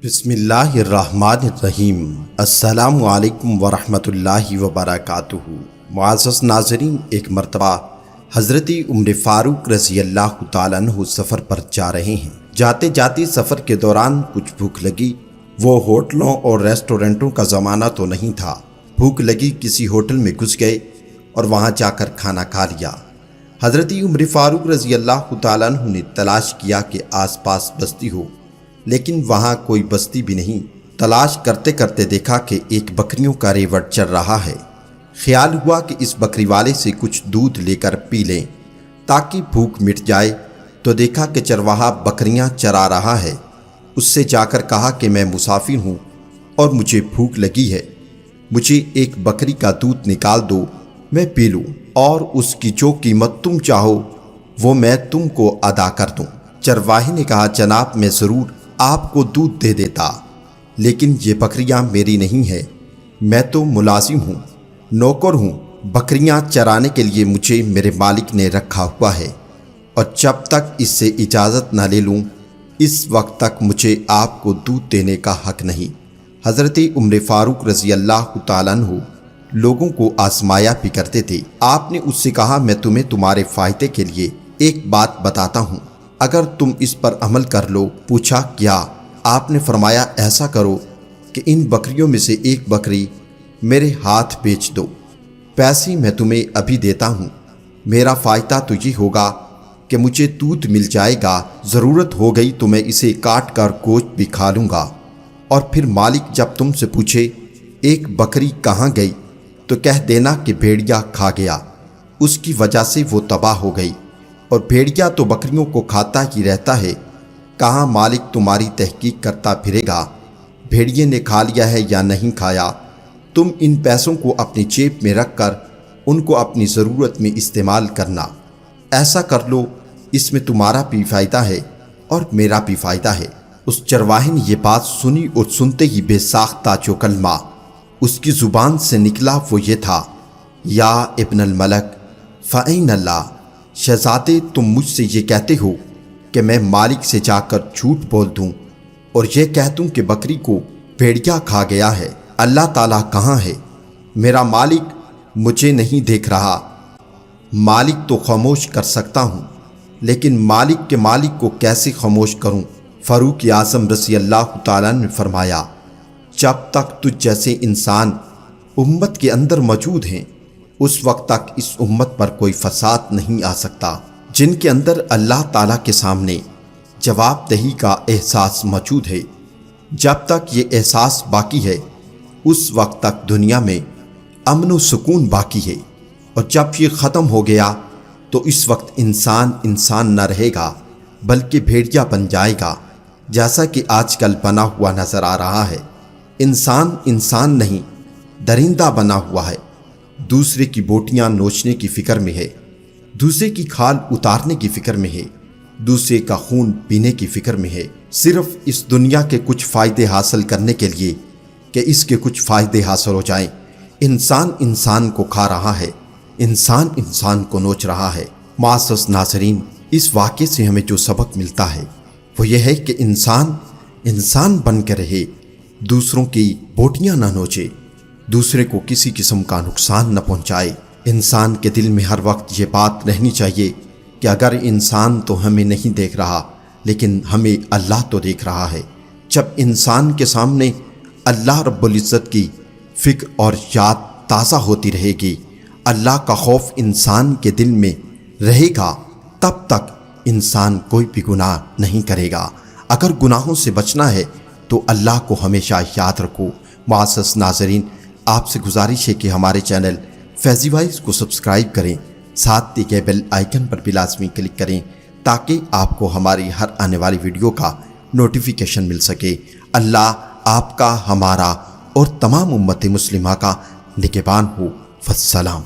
بسم اللہ الرحمن الرحیم۔ السلام علیکم ورحمۃ اللہ وبرکاتہ۔ معزز ناظرین، ایک مرتبہ حضرت عمر فاروق رضی اللہ تعالیٰ عنہ سفر پر جا رہے ہیں۔ جاتے جاتے سفر کے دوران کچھ بھوک لگی۔ وہ ہوٹلوں اور ریسٹورنٹوں کا زمانہ تو نہیں تھا۔ بھوک لگی کسی ہوٹل میں گھس گئے اور وہاں جا کر کھانا کھا لیا۔ حضرت عمر فاروق رضی اللہ تعالیٰ عنہ نے تلاش کیا کہ آس پاس بستی ہو، لیکن وہاں کوئی بستی بھی نہیں۔ تلاش کرتے کرتے دیکھا کہ ایک بکریوں کا ریوڑ چل رہا ہے۔ خیال ہوا کہ اس بکری والے سے کچھ دودھ لے کر پی لیں تاکہ بھوک مٹ جائے، تو دیکھا کہ چرواہا بکریاں چرا رہا ہے۔ اس سے جا کر کہا کہ میں مسافر ہوں اور مجھے بھوک لگی ہے، مجھے ایک بکری کا دودھ نکال دو، میں پی لوں، اور اس کی جو قیمت تم چاہو وہ میں تم کو ادا کر دوں۔ چرواہے نے کہا، جناب میں ضرور آپ کو دودھ دے دیتا، لیکن یہ بکریاں میری نہیں ہیں، میں تو ملازم ہوں، نوکر ہوں، بکریاں چرانے کے لیے مجھے میرے مالک نے رکھا ہوا ہے، اور جب تک اس سے اجازت نہ لے لوں اس وقت تک مجھے آپ کو دودھ دینے کا حق نہیں۔ حضرت عمر فاروق رضی اللہ تعالیٰ عنہ لوگوں کو آزمایا بھی کرتے تھے۔ آپ نے اس سے کہا، میں تمہیں تمہارے فائدے کے لیے ایک بات بتاتا ہوں، اگر تم اس پر عمل کر لو۔ پوچھا کیا؟ آپ نے فرمایا، ایسا کرو کہ ان بکریوں میں سے ایک بکری میرے ہاتھ بیچ دو، پیسے میں تمہیں ابھی دیتا ہوں، میرا فائدہ تو یہ ہوگا کہ مجھے دودھ مل جائے گا، ضرورت ہو گئی تو میں اسے کاٹ کر گوشت بھی کھا لوں گا، اور پھر مالک جب تم سے پوچھے ایک بکری کہاں گئی تو کہہ دینا کہ بھیڑیا کھا گیا، اس کی وجہ سے وہ تباہ ہو گئی، اور بھیڑیا تو بکریوں کو کھاتا ہی رہتا ہے، کہاں مالک تمہاری تحقیق کرتا پھرے گا بھیڑیے نے کھا لیا ہے یا نہیں کھایا۔ تم ان پیسوں کو اپنی جیب میں رکھ کر ان کو اپنی ضرورت میں استعمال کرنا، ایسا کر لو، اس میں تمہارا بھی فائدہ ہے اور میرا بھی فائدہ ہے۔ اس چرواہے نے یہ بات سنی اور سنتے ہی بے ساختہ جو کلمہ اس کی زبان سے نکلا وہ یہ تھا، یا ابن الملک فَأَيْنَ اللَّهُ، شہزادے تم مجھ سے یہ کہتے ہو کہ میں مالک سے جا کر جھوٹ بول دوں اور یہ کہہ دوں کہ بکری کو بھیڑیا کھا گیا ہے، اللہ تعالیٰ کہاں ہے؟ میرا مالک مجھے نہیں دیکھ رہا۔ مالک تو خاموش کر سکتا ہوں، لیکن مالک کے مالک کو کیسے خاموش کروں؟ فاروق اعظم رضی اللہ تعالیٰ نے فرمایا، جب تک تجھ جیسے انسان امت کے اندر موجود ہیں اس وقت تک اس امت پر کوئی فساد نہیں آ سکتا۔ جن کے اندر اللہ تعالیٰ کے سامنے جواب دہی کا احساس موجود ہے، جب تک یہ احساس باقی ہے اس وقت تک دنیا میں امن و سکون باقی ہے، اور جب یہ ختم ہو گیا تو اس وقت انسان نہ رہے گا بلکہ بھیڑیا بن جائے گا، جیسا کہ آج کل بنا ہوا نظر آ رہا ہے۔ انسان نہیں، درندہ بنا ہوا ہے، دوسرے کی بوٹیاں نوچنے کی فکر میں ہے، دوسرے کی کھال اتارنے کی فکر میں ہے، دوسرے کا خون پینے کی فکر میں ہے، صرف اس دنیا کے کچھ فائدے حاصل کرنے کے لیے کہ اس کے کچھ فائدے حاصل ہو جائیں۔ انسان کو کھا رہا ہے، انسان کو نوچ رہا ہے۔ معزز ناظرین، اس واقعے سے ہمیں جو سبق ملتا ہے وہ یہ ہے کہ انسان بن کے رہے، دوسروں کی بوٹیاں نہ نوچے، دوسرے کو کسی قسم کا نقصان نہ پہنچائے۔ انسان کے دل میں ہر وقت یہ بات رہنی چاہیے کہ اگر انسان تو ہمیں نہیں دیکھ رہا لیکن ہمیں اللہ تو دیکھ رہا ہے۔ جب انسان کے سامنے اللہ رب العزت کی فکر اور یاد تازہ ہوتی رہے گی، اللہ کا خوف انسان کے دل میں رہے گا، تب تک انسان کوئی بھی گناہ نہیں کرے گا۔ اگر گناہوں سے بچنا ہے تو اللہ کو ہمیشہ یاد رکھو۔ معزز ناظرین، آپ سے گزارش ہے کہ ہمارے چینل فیضی وائز کو سبسکرائب کریں، ساتھ دیے بیل آئیکن پر بھی لازمی کلک کریں تاکہ آپ کو ہماری ہر آنے والی ویڈیو کا نوٹیفیکیشن مل سکے۔ اللہ آپ کا، ہمارا اور تمام امت مسلمہ کا نگہبان ہو۔ والسلام۔